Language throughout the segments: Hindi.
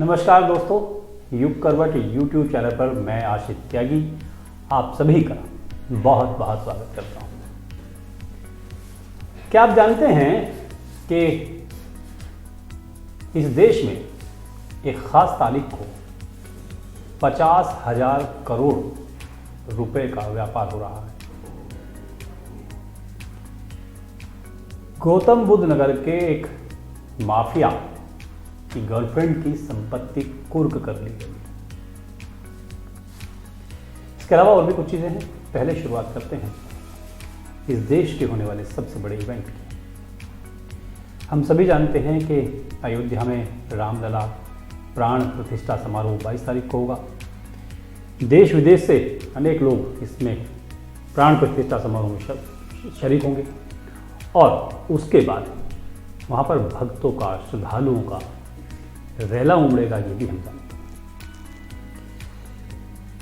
नमस्कार दोस्तों, युग करवट यूट्यूब चैनल पर मैं आशिष त्यागी आप सभी का बहुत बहुत स्वागत करता हूं। क्या आप जानते हैं कि इस देश में एक खास तारीख को 50,000 करोड़ रुपए का व्यापार हो रहा है। गौतम बुद्ध नगर के एक माफिया की गर्लफ्रेंड की संपत्ति कुर्क कर ली गई। इसके अलावा और भी कुछ चीजें हैं। पहले शुरुआत करते हैं इस देश के होने वाले सबसे बड़े इवेंट की। हम सभी जानते हैं कि अयोध्या में रामलला प्राण प्रतिष्ठा समारोह 22 तारीख को होगा। देश विदेश से अनेक लोग इसमें प्राण प्रतिष्ठा समारोह में शरीक होंगे और उसके बाद वहाँ पर भक्तों का, श्रद्धालुओं का रेला उमड़ेगा, ये भी हम जानते हैं।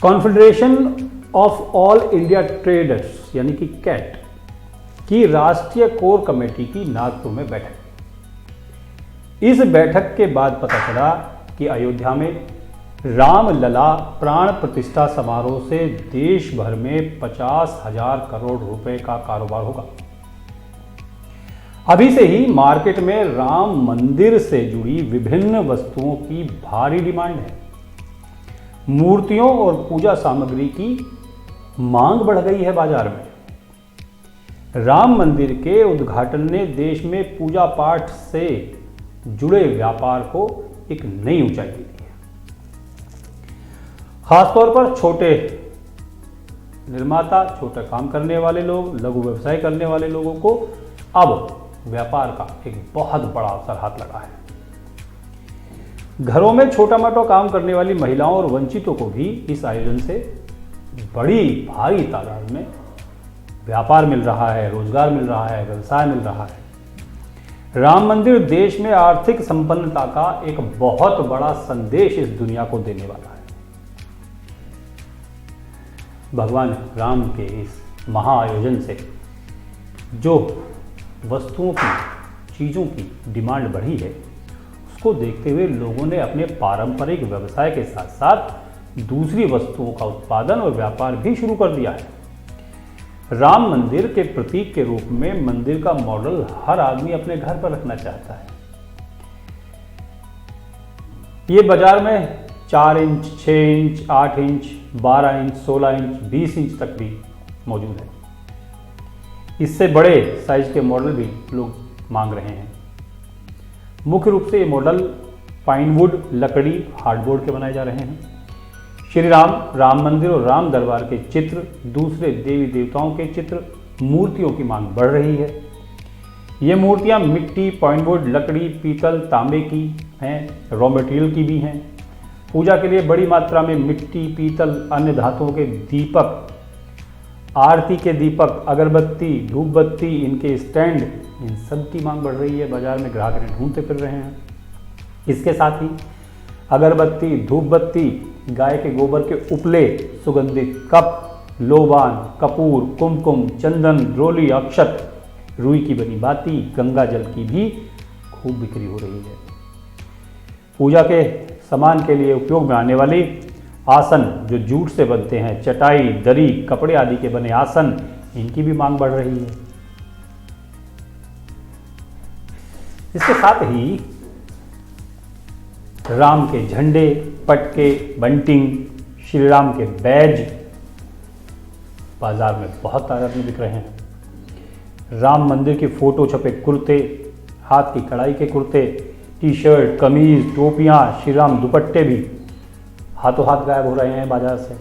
Confederation of all India traders यानी कि कैट की राष्ट्रीय कोर कमेटी की नागपुर में बैठक। इस बैठक के बाद पता चला कि अयोध्या में रामलला प्राण प्रतिष्ठा समारोह से देश भर में 50,000 करोड़ रुपए का कारोबार होगा। अभी से ही मार्केट में राम मंदिर से जुड़ी विभिन्न वस्तुओं की भारी डिमांड है। मूर्तियों और पूजा सामग्री की मांग बढ़ गई है बाजार में। राम मंदिर के उद्घाटन ने देश में पूजा पाठ से जुड़े व्यापार को एक नई ऊंचाई दी है। खासतौर पर छोटे निर्माता, छोटा काम करने वाले लोग, लघु व्यवसाय करने वाले लोगों को अब व्यापार का एक बहुत बड़ा अवसर हाथ लगा है। घरों में छोटा मोटा काम करने वाली महिलाओं और वंचितों को भी इस आयोजन से बड़ी भारी तादाद में व्यापार मिल रहा है, रोजगार मिल रहा है, व्यवसाय मिल रहा है। राम मंदिर देश में आर्थिक संपन्नता का एक बहुत बड़ा संदेश इस दुनिया को देने वाला है। भगवान राम के इस महाआयोजन से जो वस्तुओं की, चीज़ों की डिमांड बढ़ी है, उसको देखते हुए लोगों ने अपने पारंपरिक व्यवसाय के साथ साथ दूसरी वस्तुओं का उत्पादन और व्यापार भी शुरू कर दिया है। राम मंदिर के प्रतीक के रूप में मंदिर का मॉडल हर आदमी अपने घर पर रखना चाहता है। ये बाजार में 4 inch, 6 inch, 8 inch, 12 inch, 16 inch, 20 inch तक भी मौजूद है। इससे बड़े साइज के मॉडल भी लोग मांग रहे हैं। मुख्य रूप से ये मॉडल पाइनवुड, लकड़ी, हार्डबोर्ड के बनाए जा रहे हैं। श्री राम, राम मंदिर और राम दरबार के चित्र, दूसरे देवी देवताओं के चित्र, मूर्तियों की मांग बढ़ रही है। ये मूर्तियां मिट्टी, पाइनवुड, लकड़ी, पीतल, तांबे की हैं, रॉ मटेरियल की भी हैं। पूजा के लिए बड़ी मात्रा में मिट्टी, पीतल, अन्य धातुओं के दीपक, आरती के दीपक, अगरबत्ती, धूप बत्ती, इनके स्टैंड, इन सब की मांग बढ़ रही है। बाजार में ग्राहक इन्हें ढूंढते फिर रहे हैं। इसके साथ ही अगरबत्ती, धूप बत्ती, गाय के गोबर के उपले, सुगंधित कप, लोबान, कपूर, कुमकुम, चंदन, रोली, अक्षत, रुई की बनी बाती, गंगा जल की भी खूब बिक्री हो रही है। पूजा के सामान के लिए उपयोग में आने वाली आसन जो जूट से बनते हैं, चटाई, दरी, कपड़े आदि के बने आसन, इनकी भी मांग बढ़ रही है। इसके साथ ही राम के झंडे, पटके, बंटिंग, श्री राम के बैज बाजार में बहुत तादाद में बिक रहे हैं। राम मंदिर की फोटो छपे कुर्ते, हाथ की कढ़ाई के कुर्ते, टी शर्ट, कमीज, टोपियां, श्री राम दुपट्टे भी हाथों हाथ गायब हो रहे हैं बाजार से।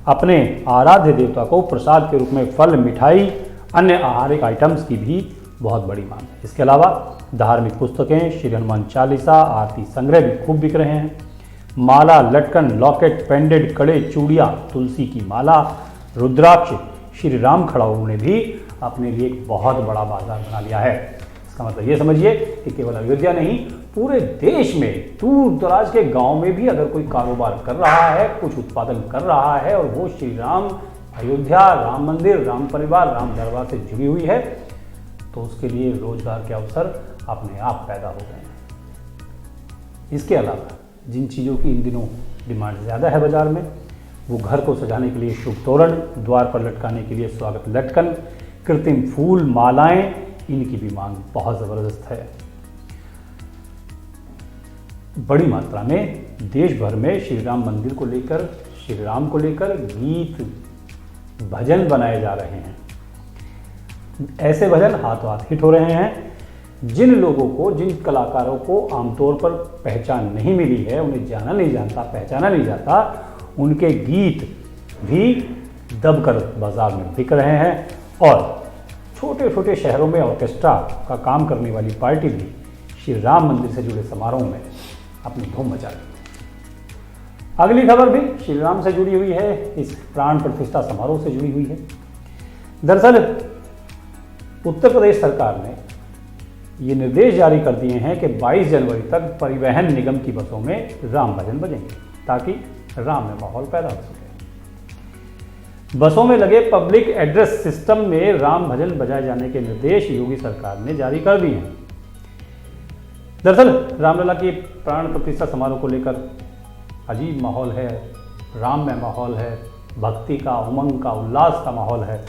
अपने आराध्य देवता को प्रसाद के रूप में फल, मिठाई, अन्य आहारिक आइटम्स की भी बहुत बड़ी मांग है। इसके अलावा धार्मिक पुस्तकें, श्री हनुमान चालीसा, आरती संग्रह भी खूब बिक रहे हैं। माला, लटकन, लॉकेट, पेंडेंट, कड़े, चूड़ियाँ, तुलसी की माला, रुद्राक्ष, श्री राम खड़ाऊ ने भी अपने लिए एक बहुत बड़ा बाजार बना लिया है। इसका मतलब ये समझिए कि केवल अयोध्या नहीं, पूरे देश में दूर दराज के गांव में भी अगर कोई कारोबार कर रहा है, कुछ उत्पादन कर रहा है और वो श्री राम, अयोध्या, राम मंदिर, राम परिवार, राम दरबार से जुड़ी हुई है, तो उसके लिए रोजगार के अवसर अपने आप पैदा हो गए हैं। इसके अलावा जिन चीज़ों की इन दिनों डिमांड ज़्यादा है बाज़ार में, वो घर को सजाने के लिए शुभ तोरण, द्वार पर लटकाने के लिए स्वागत लटकन, कृत्रिम फूल, मालाएं, इनकी भी मांग बहुत ज़बरदस्त है। बड़ी मात्रा में देश भर में श्री राम मंदिर को लेकर, श्री राम को लेकर गीत भजन बनाए जा रहे हैं। ऐसे भजन हाथों हाथ हिट हो रहे हैं। जिन लोगों को, जिन कलाकारों को आमतौर पर पहचान नहीं मिली है, उन्हें जाना नहीं जाता, पहचाना नहीं जाता, उनके गीत भी दबकर बाजार में बिक रहे हैं। और छोटे छोटे शहरों में ऑर्केस्ट्रा का काम करने वाली पार्टी भी श्री राम मंदिर से जुड़े समारोह में अपनी धूम मचा रही है। अगली खबर भी श्री राम से जुड़ी हुई है, इस प्राण प्रतिष्ठा समारोह से जुड़ी हुई है। दरअसल उत्तर प्रदेश सरकार ने ये निर्देश जारी कर दिए हैं कि 22 जनवरी तक परिवहन निगम की बसों में राम भजन बजेंगे, ताकि राम में माहौल पैदा हो सके। बसों में लगे पब्लिक एड्रेस सिस्टम में राम भजन बजाए जाने के निर्देश योगी सरकार ने जारी कर दिए हैं। दरअसल रामलला की प्राण प्रतिष्ठा समारोह को लेकर अजीब माहौल है, राम में माहौल है, भक्ति का, उमंग का, उल्लास का माहौल है।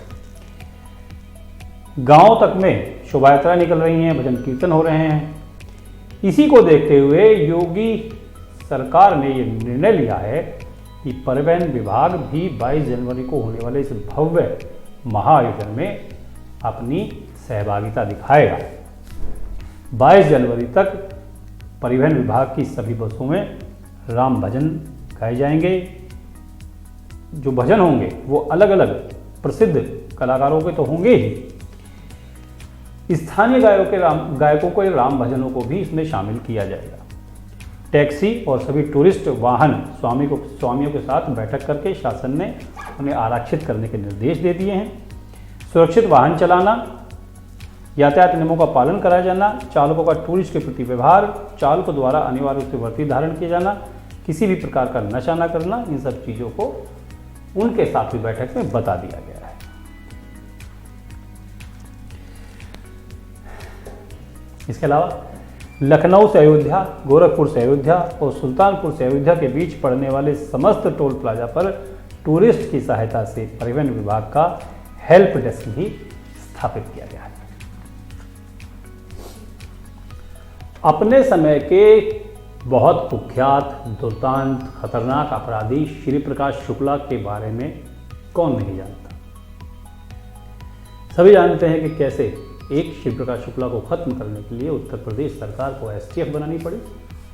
गांव तक में शोभा यात्रा निकल रही हैं, भजन कीर्तन हो रहे हैं। इसी को देखते हुए योगी सरकार ने ये निर्णय लिया है कि परिवहन विभाग भी 22 जनवरी को होने वाले इस भव्य महाआयोजन में अपनी सहभागिता दिखाएगा। 22 जनवरी तक परिवहन विभाग की सभी बसों में राम भजन गाए जाएंगे। जो भजन होंगे वो अलग अलग प्रसिद्ध कलाकारों के तो होंगे ही, स्थानीय गायकों के राम भजनों को भी इसमें शामिल किया जाएगा। टैक्सी और सभी टूरिस्ट वाहन स्वामियों के साथ बैठक करके शासन ने उन्हें आरक्षित करने के निर्देश दे दिए हैं। सुरक्षित वाहन चलाना, यातायात नियमों का पालन कराया जाना, चालकों का टूरिस्ट के प्रति व्यवहार, चालकों द्वारा अनिवार्य रूप से वर्दी धारण किया जाना, किसी भी प्रकार का नशा न करना, इन सब चीज़ों को उनके साथ भी बैठक में बता दिया गया है। इसके अलावा लखनऊ से अयोध्या, गोरखपुर से अयोध्या और सुल्तानपुर से अयोध्या के बीच पड़ने वाले समस्त टोल प्लाजा पर टूरिस्ट की सहायता से परिवहन विभाग का हेल्प डेस्क भी स्थापित किया गया है। अपने समय के बहुत कुख्यात, दुर्दांत, खतरनाक अपराधी श्री प्रकाश शुक्ला के बारे में कौन नहीं जानता। सभी जानते हैं कि कैसे एक श्री प्रकाश शुक्ला को खत्म करने के लिए उत्तर प्रदेश सरकार को एसटीएफ बनानी पड़ी,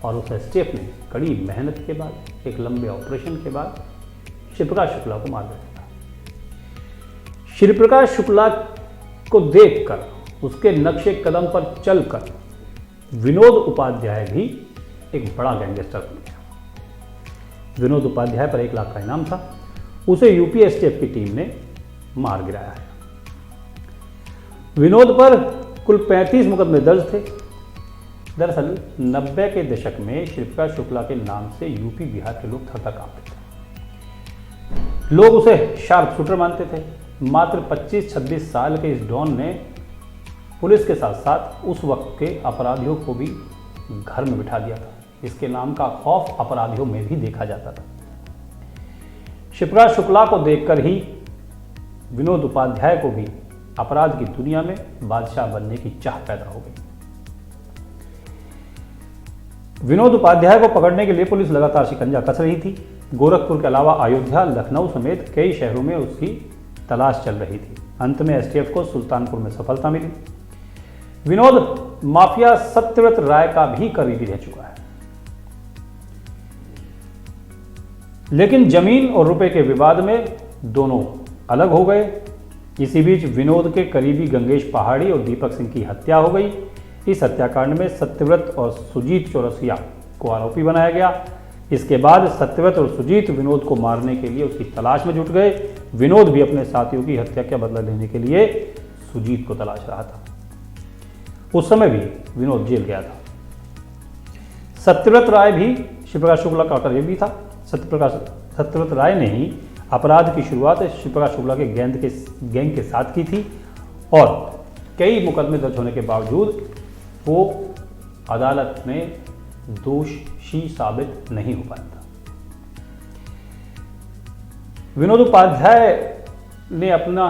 और उस एसटीएफ ने कड़ी मेहनत के बाद, एक लंबे ऑपरेशन के बाद श्री प्रकाश शुक्ला को मार दिया। श्री प्रकाश शुक्ला को देखकर, उसके नक्शे कदम पर चलकर विनोद उपाध्याय भी एक बड़ा गैंगस्टर बन गया। विनोद उपाध्याय पर 1 लाख का इनाम था, उसे यूपी एसटीएफ की टीम ने मार गिराया है। विनोद पर कुल 35 मुकदमे दर्ज थे। दरअसल 90 के दशक में श्री प्रकाश शुक्ला के नाम से यूपी बिहार के लोग थर-थर कांपते थे। लोग उसे शार्प शूटर मानते थे। मात्र 25-26 साल के इस डॉन ने पुलिस के साथ साथ उस वक्त के अपराधियों को भी घर में बिठा दिया था। इसके नाम का खौफ अपराधियों में भी देखा जाता था। श्री प्रकाश शुक्ला को देखकर ही विनोद उपाध्याय को भी अपराध की दुनिया में बादशाह बनने की चाह पैदा हो गई। विनोद उपाध्याय को पकड़ने के लिए पुलिस लगातार शिकंजा कस रही थी। गोरखपुर के अलावा अयोध्या, लखनऊ समेत कई शहरों में उसकी तलाश चल रही थी। अंत में एसटीएफ को सुल्तानपुर में सफलता मिली। विनोद माफिया सत्यव्रत राय का भी करीबी रह चुका है, लेकिन जमीन और रुपए के विवाद में दोनों अलग हो गए। इसी बीच विनोद के करीबी गंगेश पहाड़ी और दीपक सिंह की हत्या हो गई। इस हत्याकांड में सत्यव्रत और सुजीत चौरसिया को आरोपी बनाया गया। इसके बाद सत्यव्रत और सुजीत विनोद को मारने के लिए उसकी तलाश में जुट गए। विनोद भी अपने साथियों की हत्या का बदला लेने के लिए सुजीत को तलाश रहा था। उस समय भी विनोद जेल गया था। सत्यव्रत राय भी श्री प्रकाश शुक्ला का करीबी था। सत्यव्रत राय ने ही अपराध की शुरुआत श्री प्रकाश शुक्ला के गैंग के साथ की थी, और कई मुकदमे दर्ज होने के बावजूद वो अदालत में दोषी साबित नहीं हो पाया था। विनोद उपाध्याय ने अपना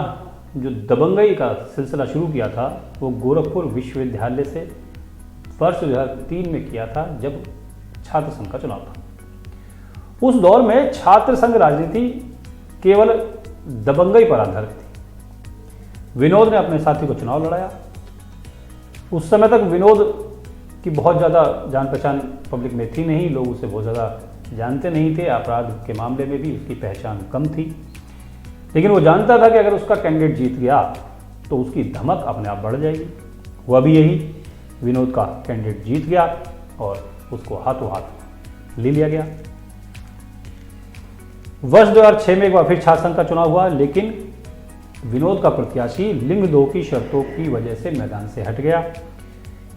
जो दबंगई का सिलसिला शुरू किया था वो गोरखपुर विश्वविद्यालय से वर्ष 2003 में किया था, जब छात्र संघ का चुनाव था। उस दौर में छात्र संघ राजनीति केवल दबंगई पर आधारित थी। विनोद ने अपने साथी को चुनाव लड़ाया। उस समय तक विनोद की बहुत ज़्यादा जान पहचान पब्लिक में थी नहीं, लोग उसे बहुत ज़्यादा जानते नहीं थे। अपराध के मामले में भी उसकी पहचान कम थी, लेकिन वो जानता था कि अगर उसका कैंडिडेट जीत गया तो उसकी धमक अपने आप बढ़ जाएगी। हुआ भी यही, विनोद का कैंडिडेट जीत गया और उसको हाथों हाथ ले लिया गया। वर्ष 2006 में एक बार फिर छात्र संघ का चुनाव हुआ, लेकिन विनोद का प्रत्याशी लिंग 2 की शर्तों की वजह से मैदान से हट गया।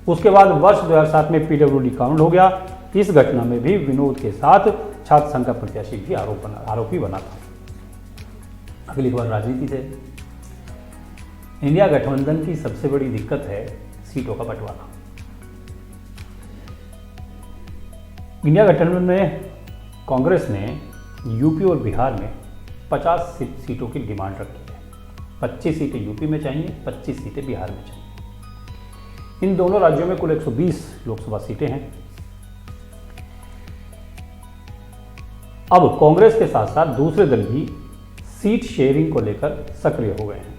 उसके बाद वर्ष 2007 में पीडब्ल्यूडी कानून हो गया। इस घटना में भी विनोद के साथ छात्र संघ का प्रत्याशी भी आरोपी बना था। अगली खबर राजनीति से। इंडिया गठबंधन की सबसे बड़ी दिक्कत है सीटों का बंटवारा। इंडिया गठबंधन में कांग्रेस ने यूपी और बिहार में 50 सीटों की डिमांड रखी है। 25 सीटें यूपी में चाहिए, 25 सीटें बिहार में चाहिए। इन दोनों राज्यों में कुल 120 लोकसभा सीटें हैं। अब कांग्रेस के साथ साथ दूसरे दल भी सीट शेयरिंग को लेकर सक्रिय हो गए हैं।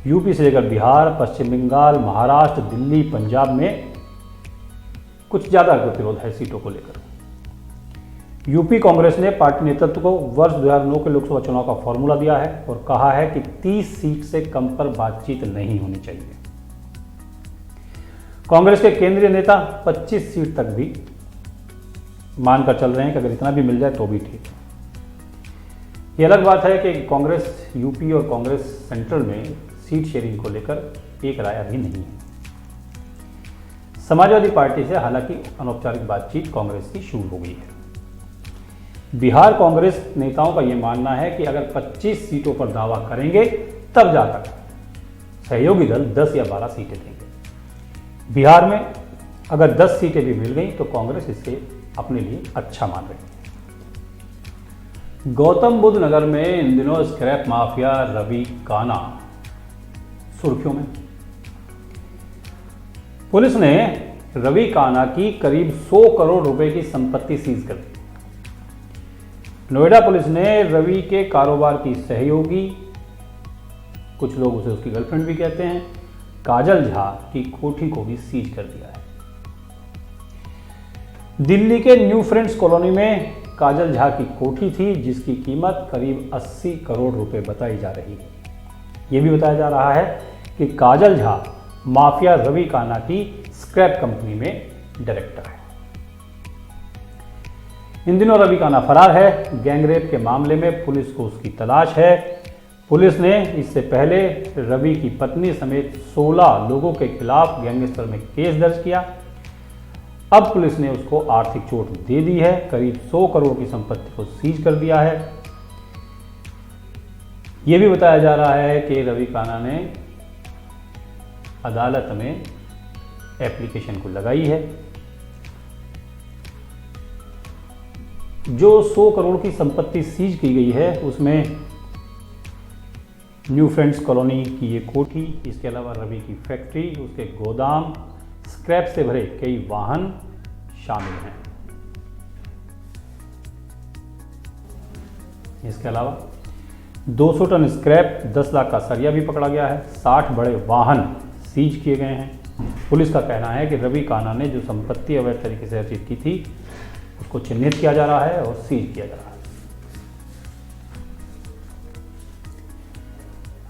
यूपी से लेकर बिहार, पश्चिम बंगाल, महाराष्ट्र, दिल्ली, पंजाब में कुछ ज्यादा गतिरोध है सीटों को लेकर। यूपी कांग्रेस ने पार्टी नेतृत्व को वर्ष 2009 के लोकसभा चुनाव का फॉर्मूला दिया है और कहा है कि 30 सीट से कम पर बातचीत नहीं होनी चाहिए। कांग्रेस के केंद्रीय नेता 25 सीट तक भी मानकर चल रहे हैं कि अगर इतना भी मिल जाए तो भी ठीक है। ये अलग बात है कि कांग्रेस यूपी और कांग्रेस सेंट्रल में सीट शेयरिंग को लेकर एक राय अभी नहीं है। समाजवादी पार्टी से हालांकि अनौपचारिक बातचीत कांग्रेस की शुरू हो गई है। बिहार कांग्रेस नेताओं का यह मानना है कि अगर 25 सीटों पर दावा करेंगे तब जाकर सहयोगी दल 10 या 12 सीटें देंगे। बिहार में अगर 10 सीटें भी मिल गई तो कांग्रेस इसे अपने लिए अच्छा मान रही है। गौतम बुद्ध नगर में इन दिनों स्क्रैप माफिया रवि काना सुर्खियों में। पुलिस ने रवि काना की करीब 100 करोड़ रुपए की संपत्ति सीज कर दी। नोएडा पुलिस ने रवि के कारोबार की सहयोगी, कुछ लोग उसे उसकी गर्लफ्रेंड भी कहते हैं, काजल झा की कोठी को भी सीज कर दिया है। दिल्ली के न्यू फ्रेंड्स कॉलोनी में काजल झा की कोठी थी जिसकी कीमत करीब 80 करोड़ रुपए बताई जा रही है। यह भी बताया जा रहा है कि काजल झा माफिया रवि काना की स्क्रैप कंपनी में डायरेक्टर है। इन दिनों रवि काना फरार है। गैंगरेप के मामले में पुलिस को उसकी तलाश है। पुलिस ने इससे पहले रवि की पत्नी समेत 16 लोगों के खिलाफ गैंगस्टर में केस दर्ज किया। अब पुलिस ने उसको आर्थिक चोट दे दी है। करीब 100 करोड़ की संपत्ति को सीज कर दिया है। यह भी बताया जा रहा है कि रवि काना ने अदालत में एप्लीकेशन को लगाई है। जो 100 करोड़ की संपत्ति सीज की गई है उसमें न्यू फ्रेंड्स कॉलोनी की ये कोठी, इसके अलावा रवि की फैक्ट्री, उसके गोदाम, स्क्रैप से भरे कई वाहन शामिल हैं। इसके अलावा 200 टन स्क्रैप, 10 लाख का सरिया भी पकड़ा गया है। 60 बड़े वाहन सीज किए गए हैं। पुलिस का कहना है कि रवि काना ने जो संपत्ति अवैध तरीके से अर्जित की थी उसको चिन्हित किया जा रहा है और सीज किया जा रहा है।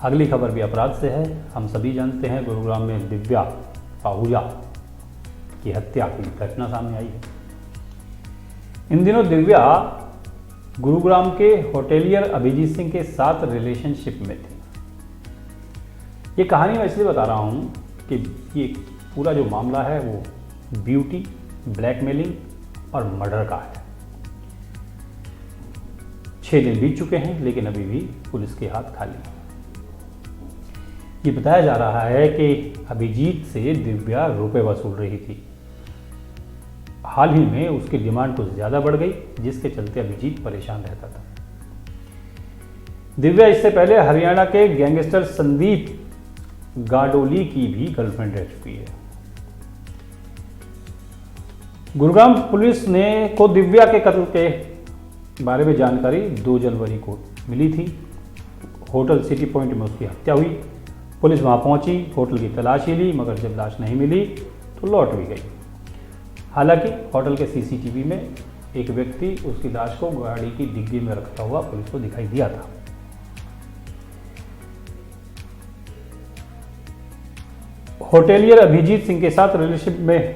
अगली खबर भी अपराध से है। हम सभी जानते हैं गुरुग्राम में दिव्या पाहुजा की हत्या की घटना सामने आई है। इन दिनों दिव्या गुरुग्राम के होटेलियर अभिजीत सिंह के साथ रिलेशनशिप में थी। ये कहानी मैं इसलिए बता रहा हूँ कि ये पूरा जो मामला है वो ब्यूटी, ब्लैकमेलिंग और मर्डर का है। 6 दिन बीत चुके हैं लेकिन अभी भी पुलिस के हाथ खाली हैं। ये बताया जा रहा है कि अभिजीत से दिव्या रुपए वसूल रही थी। हाल ही में उसकी डिमांड कुछ ज़्यादा बढ़ गई, जिसके चलते अभिजीत परेशान रहता था। दिव्या इससे पहले हरियाणा के गैंगस्टर संदीप गाडोली की भी गर्लफ्रेंड रह चुकी है। गुरुग्राम पुलिस ने को दिव्या के कत्ल के बारे में जानकारी 2 जनवरी को मिली थी। होटल सिटी पॉइंट में उसकी हत्या हुई। पुलिस वहां पहुंची, होटल की तलाशी ली, मगर जब लाश नहीं मिली तो लौट भी गई। हालांकि होटल के सीसीटीवी में एक व्यक्ति उसकी लाश को गाड़ी की डिग्गी में रखता हुआ पुलिस को दिखाई दिया था। होटेलियर अभिजीत सिंह के साथ रिलेशनशिप में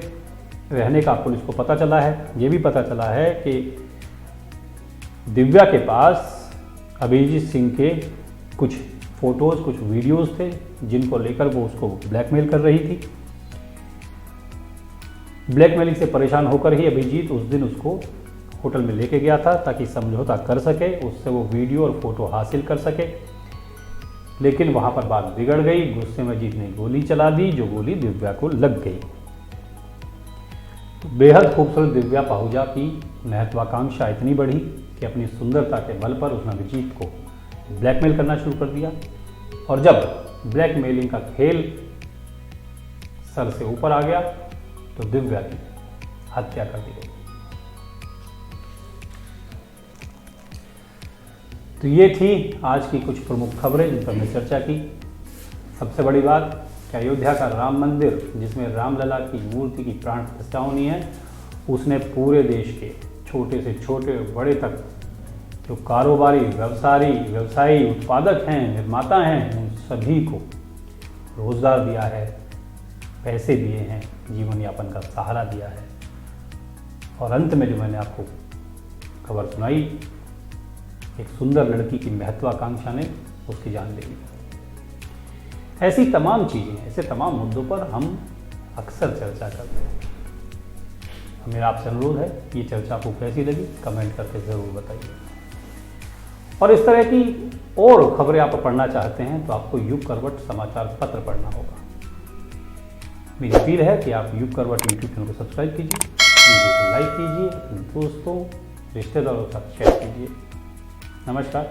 रहने का पुलिस को पता चला है। ये भी पता चला है कि दिव्या के पास अभिजीत सिंह के कुछ फोटोज, कुछ वीडियोस थे, जिनको लेकर वो उसको ब्लैकमेल कर रही थी। ब्लैकमेलिंग से परेशान होकर ही अभिजीत उस दिन उसको होटल में लेके गया था, ताकि समझौता कर सके, उससे वो वीडियो और फोटो हासिल कर सके। लेकिन वहां पर बात बिगड़ गई। गुस्से में अजीत ने गोली चला दी, जो गोली दिव्या को लग गई। बेहद खूबसूरत दिव्या पाहुजा की महत्वाकांक्षा इतनी बढ़ी कि अपनी सुंदरता के बल पर उसने अभिजीत को ब्लैकमेल करना शुरू कर दिया। और जब ब्लैकमेलिंग का खेल सर से ऊपर आ गया तो दिव्या की हत्या कर दी गई। तो ये थी आज की कुछ प्रमुख खबरें जिन पर हमने चर्चा की। सबसे बड़ी बात कि अयोध्या का राम मंदिर, जिसमें रामलला की मूर्ति की प्राण प्रतिष्ठा होनी है, उसने पूरे देश के छोटे से छोटे बड़े तक जो कारोबारी, व्यवसायी, उत्पादक हैं, निर्माता हैं, उन सभी को रोजगार दिया है, पैसे दिए हैं, जीवन यापन का सहारा दिया है। और अंत में जो मैंने आपको खबर सुनाई, एक सुंदर लड़की की महत्वाकांक्षा ने उसकी जान ले ली। ऐसी तमाम चीज़ें, ऐसे तमाम मुद्दों पर हम अक्सर चर्चा करते हैं। मेरा आपसे अनुरोध है, ये चर्चा आपको कैसी लगी कमेंट करके ज़रूर बताइए। और इस तरह की और खबरें आप पढ़ना चाहते हैं तो आपको युग करवट समाचार पत्र पढ़ना होगा। मेरी अपील है कि आप युग करवट यूट्यूब चैनल को सब्सक्राइब कीजिए, वीडियो को लाइक कीजिए, दोस्तों, रिश्तेदारों के साथ शेयर कीजिए। नमस्कार।